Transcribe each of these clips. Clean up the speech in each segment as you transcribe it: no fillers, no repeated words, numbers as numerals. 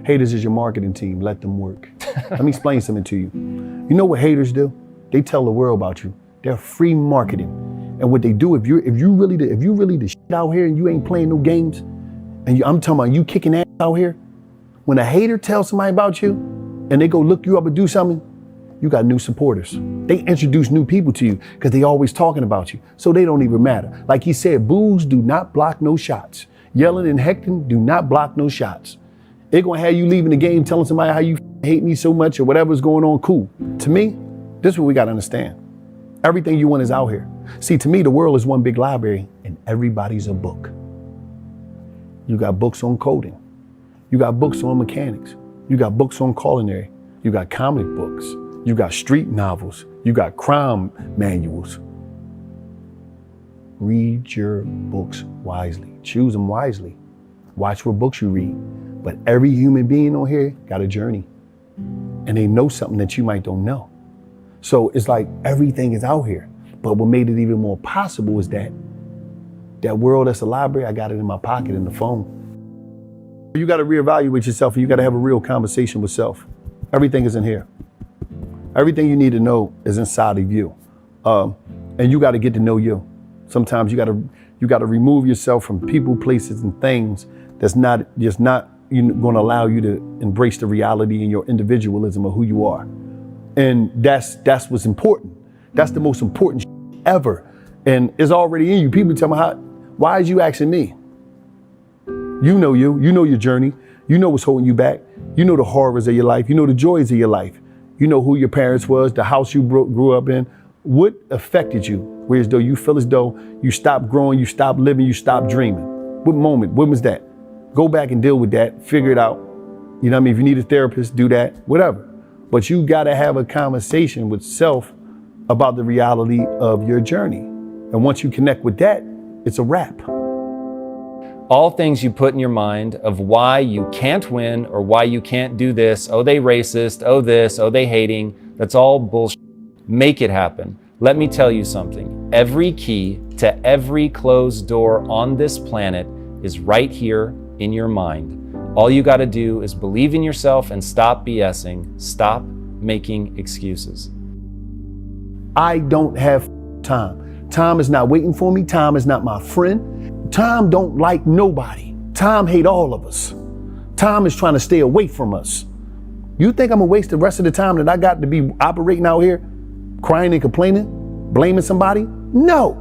Haters is your marketing team. Let them work. Let me explain something to you. You know what haters do? They tell the world about you. They're free marketing. And what they do, if you really the shit out here and you ain't playing no games, and I'm talking about you kicking ass out here, when a hater tells somebody about you and they go look you up and do something, you got new supporters. They introduce new people to you because they always talking about you. So they don't even matter. Like he said, boos do not block no shots. Yelling and hecting do not block no shots. They're gonna have you leaving the game telling somebody how you hate me so much or whatever's going on, cool. To me, this is what we gotta understand. Everything you want is out here. See, to me, the world is one big library and everybody's a book. You got books on coding. You got books on mechanics. You got books on culinary. You got comic books. You got street novels. You got crime manuals. Read your books wisely. Choose them wisely. Watch what books you read. But every human being on here got a journey. And they know something that you might don't know. So it's like everything is out here. But what made it even more possible is that world that's a library, I got it in my pocket in the phone. You got to reevaluate yourself and you got to have a real conversation with self. Everything is in here. Everything you need to know is inside of you. And you got to get to know you. Sometimes you got to remove yourself from people, places, and things that's not going to allow you to embrace the reality and your individualism of who you are. And that's what's important. That's the most important ever. And it's already in you. People tell me, why is you asking me? You know your journey. You know what's holding you back. You know the horrors of your life. You know the joys of your life. You know who your parents was, the house you grew up in. What affected you? Whereas though you feel as though you stopped growing, you stopped living, you stopped dreaming. What moment? When was that? Go back and deal with that. Figure it out. You know what I mean? If you need a therapist, do that. Whatever. But you got to have a conversation with self about the reality of your journey. And once you connect with that, it's a wrap. All things you put in your mind of why you can't win or why you can't do this. Oh, they racist. Oh, this. Oh, they hating. That's all bullshit. Make it happen. Let me tell you something. Every key to every closed door on this planet is right here in your mind. All you got to do is believe in yourself and stop BSing. Stop making excuses. I don't have time. Time is not waiting for me. Time is not my friend. Time don't like nobody. Time hate all of us. Time is trying to stay away from us. You think I'm gonna waste the rest of the time that I got to be operating out here, crying and complaining, blaming somebody? No.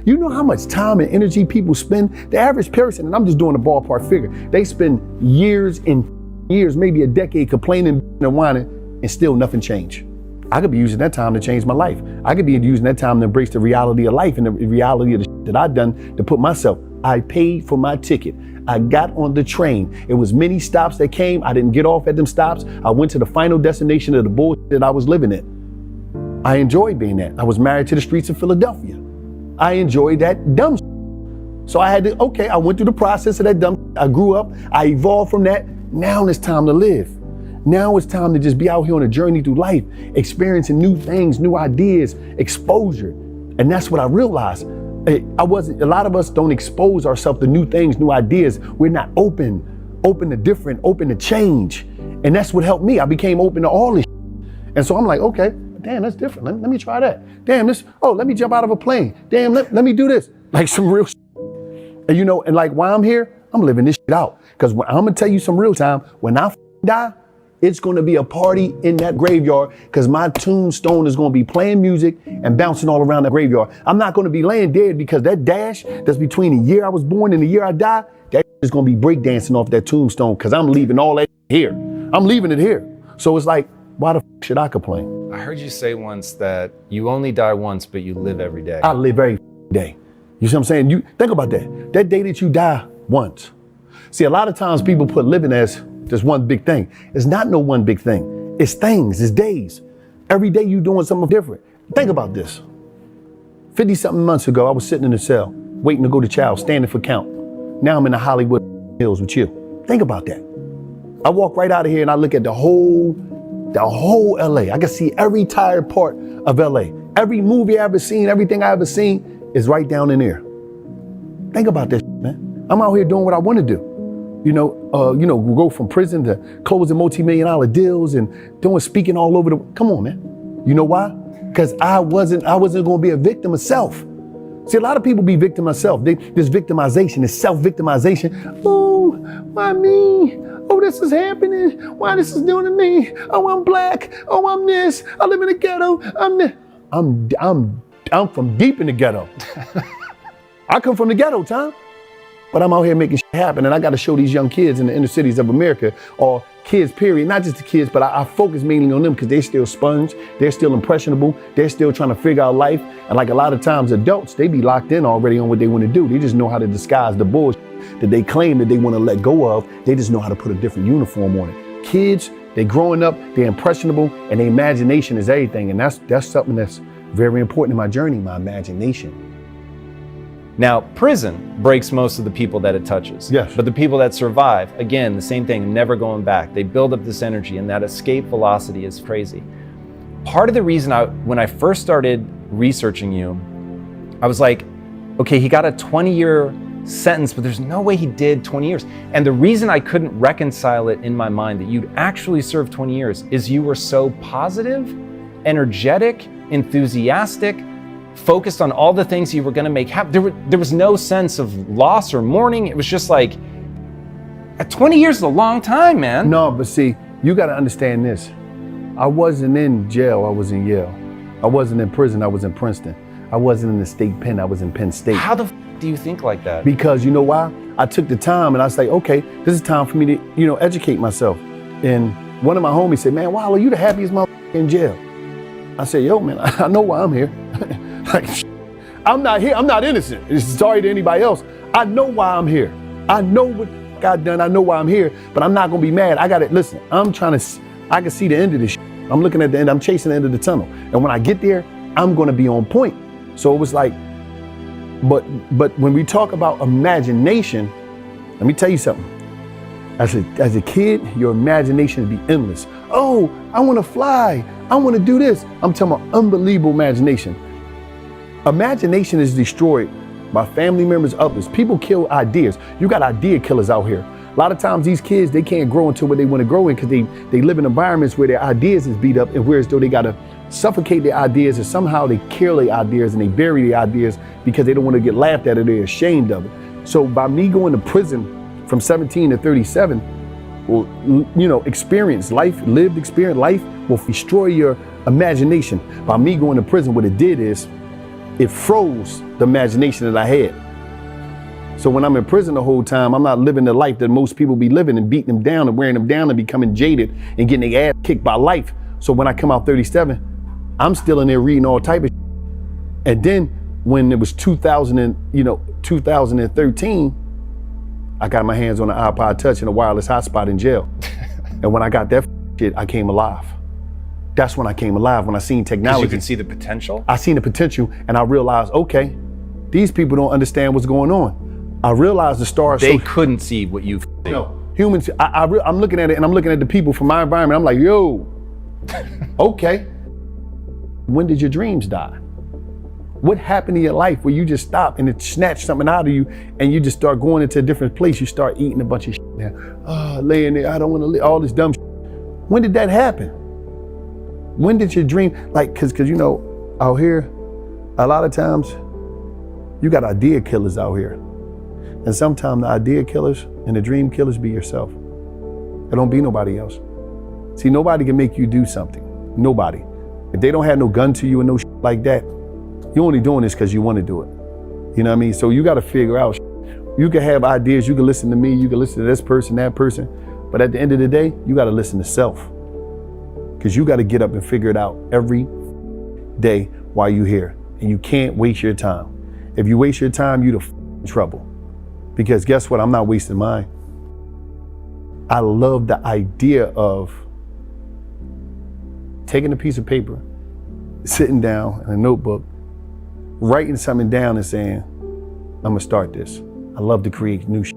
You know how much time and energy people spend? The average person, and I'm just doing a ballpark figure, they spend years and years, maybe a decade complaining and whining, and still nothing changed. I could be using that time to change my life. I could be using that time to embrace the reality of life and the reality of the shit that I've done to put myself. I paid for my ticket. I got on the train. It was many stops that came. I didn't get off at them stops. I went to the final destination of the bullshit that I was living in. I enjoyed being that. I was married to the streets of Philadelphia. I enjoyed that dumb shit. So I had to, I went through the process of that dumb shit. I grew up. I evolved from that. Now it's time to live. Now it's time to just be out here on a journey through life, experiencing new things, new ideas, exposure. And that's what I realized. A lot of us don't expose ourselves to new things, new ideas. We're not open to different, open to change. And that's what helped me. I became open to all this. And so I'm like, okay, damn, that's different. Let me try that. Damn, let me jump out of a plane. Damn, let me do this. Like some real shit. And and like while I'm here, I'm living this shit out. Because I'm gonna tell you some real time, when I die, it's gonna be a party in that graveyard because my tombstone is gonna be playing music and bouncing all around that graveyard. I'm not gonna be laying dead because that dash that's between the year I was born and the year I die, that is gonna be breakdancing off that tombstone because I'm leaving all that here. I'm leaving it here. So it's like, why the should I complain? I heard you say once that you only die once, but you live every day. I live every day. You see what I'm saying? You think about that. That day that you die once. See, a lot of times people put living as just one big thing. It's not no one big thing. It's things, it's days. Every day you doing something different. Think about this. 50-something months ago, I was sitting in a cell, waiting to go to trial, standing for count. Now I'm in the Hollywood Hills with you. Think about that. I walk right out of here and I look at the whole LA. I can see every tired part of LA. Every movie I ever seen, everything I ever seen is right down in there. Think about this, man. I'm out here doing what I want to do. go from prison to closing multi-million-dollar deals and doing speaking all over the. Come on, man. You know why? Because I wasn't going to be a victim of self. See, a lot of people be victim of self. This victimization, this self-victimization. Oh, why me? Oh, this is happening. Why this is doing to me? Oh, I'm black. Oh, I'm this. I live in the ghetto. I'm this. I'm from deep in the ghetto. I come from the ghetto, Tom. But I'm out here making shit happen, and I got to show these young kids in the inner cities of America, or kids, period, not just the kids, but I focus mainly on them because they're still sponge, they're still impressionable, they're still trying to figure out life. And like a lot of times adults, they be locked in already on what they want to do. They just know how to disguise the bullshit that they claim that they want to let go of. They just know how to put a different uniform on it. Kids, they're growing up, they're impressionable, and their imagination is everything. And that's something that's very important in my journey, my imagination. Now, prison breaks most of the people that it touches. Yes. But the people that survive, again, the same thing, never going back. They build up this energy, and that escape velocity is crazy. Part of the reason when I first started researching you, I was like, okay, he got a 20-year sentence, but there's no way he did 20 years. And the reason I couldn't reconcile it in my mind that you'd actually serve 20 years is you were so positive, energetic, enthusiastic, focused on all the things you were going to make happen. There was no sense of loss or mourning. It was just like, 20 years is a long time, man. No, but see, you got to understand this. I wasn't in jail, I was in Yale. I wasn't in prison, I was in Princeton. I wasn't in the state pen, I was in Penn State. How the do you think like that? Because you know why? I took the time and I was like, okay, this is time for me to, educate myself. And one of my homies said, man, wow, are you the happiest motherfucker in jail? I said, yo, man, I know why I'm here. Like, I'm not here, I'm not innocent. It's sorry to anybody else. I know why I'm here. I know what God done, I know why I'm here, but I'm not gonna be mad. I listen, I can see the end of this shit. I'm looking at the end, I'm chasing the end of the tunnel. And when I get there, I'm gonna be on point. So it was like, but when we talk about imagination, let me tell you something. As a kid, your imagination would be endless. Oh, I wanna fly, I wanna do this. I'm talking about unbelievable imagination. Imagination is destroyed by family members, others. People kill ideas. You got idea killers out here. A lot of times these kids, they can't grow into what they want to grow in because they live in environments where their ideas is beat up, and whereas though they got to suffocate their ideas, and somehow they kill their ideas and they bury their ideas because they don't want to get laughed at or they're ashamed of it. So by me going to prison from 17 to 37, well, experience life, lived experience, life will destroy your imagination. By me going to prison, what it did is it froze the imagination that I had. So when I'm in prison the whole time, I'm not living the life that most people be living and beating them down and wearing them down and becoming jaded and getting their ass kicked by life. So when I come out 37, I'm still in there reading all type of shit. And then when it was 2013, I got my hands on an iPod Touch and a wireless hotspot in jail. And when I got that shit, I came alive. That's when I came alive, when I seen technology. You could see the potential? I seen the potential and I realized, okay, these people don't understand what's going on. I realized the stars. They couldn't see what you see. No, humans, I'm looking at it and I'm looking at the people from my environment. I'm like, yo, okay. When did your dreams die? What happened in your life where you just stop and it snatched something out of you and you just start going into a different place? You start eating a bunch of shit now. Oh, laying there, I don't want to live, all this dumb shit. When did that happen? When did your dream, cause out here, a lot of times, you got idea killers out here. And sometimes the idea killers and the dream killers be yourself. It don't be nobody else. See, nobody can make you do something. Nobody. If they don't have no gun to you and no shit like that, you're only doing this because you want to do it. You know what I mean? So you got to figure out, you can have ideas, you can listen to me, you can listen to this person, that person, but at the end of the day, you got to listen to self. Because you got to get up and figure it out every day while you're here. And you can't waste your time. If you waste your time, you're in trouble. Because guess what? I'm not wasting mine. I love the idea of taking a piece of paper, sitting down in a notebook, writing something down and saying, I'm gonna start this. I love to create new shit.